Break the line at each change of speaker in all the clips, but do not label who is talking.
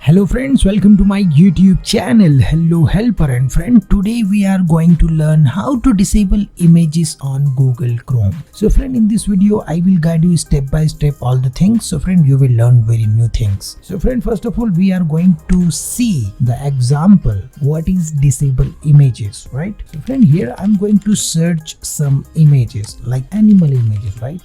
Hello friends, welcome to my YouTube channel HelloHelper, and friend, today we are going to learn how to disable images on Google Chrome. So friend, in this video I will guide you step by step all the things. So friend, you will learn very new things. So friend, first of all we are going to see the example what is disable images, right? So friend, here I'm going to search some images like animal images, right?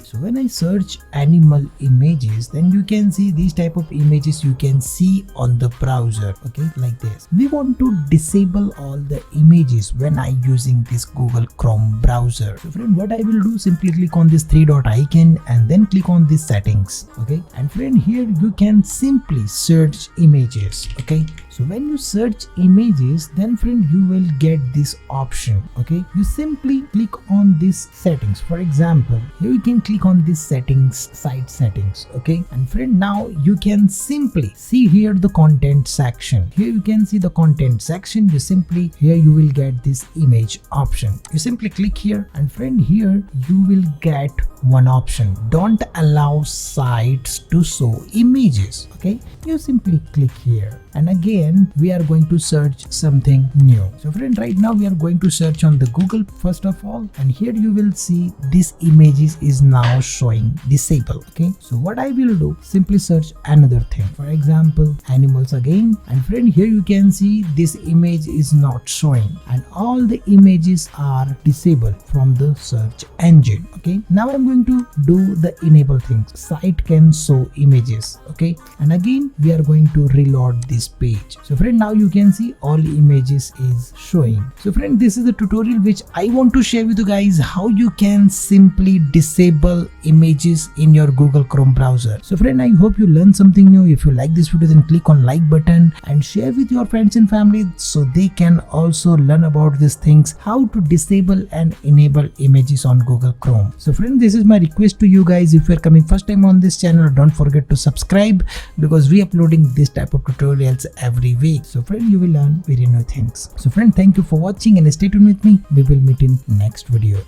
So when I search animal images, then you can see these type of images you can see on the browser, okay, like this. We want to disable all the images when I using this Google Chrome browser. So friend, what I will do, simply click on this three dot icon and then click on this settings, okay. And friend, here you can simply search images, okay. So when you search images, then friend, you will get this option, okay. You simply click on this settings. For example, here you can click on this settings, site settings, okay. And friend, now you can simply see here the content section. Here you can see the content section. You simply, here you will get this image option. You simply click here, and friend, here you will get one option: don't allow sites to show images, okay. You simply click here, and again we are going to search something new. So friend, right now we are going to search on the Google first of all, and here you will see this images is now showing disable, okay. So what I will do, simply search another thing, for example animals again, and friend, here you can see this image is not showing and all the images are disabled from the search engine, okay. Now I'm going to do the enable things. Site can show images, okay, and again we are going to reload this page. So friend, now you can see all images is showing. So friend, this is the tutorial which I want to share with you guys how you can simply disable images in your Google Chrome browser. So friend, I hope you learned something new. If you like this video, then click on like button and share with your friends and family so they can also learn about these things, how to disable and enable images on Google Chrome. So friend, this is my request to you guys. If you are coming first time on this channel, don't forget to subscribe because we are uploading this type of tutorials every week. So friend, you will learn very new things. So friend, thank you for watching and stay tuned with me. We will meet in next video.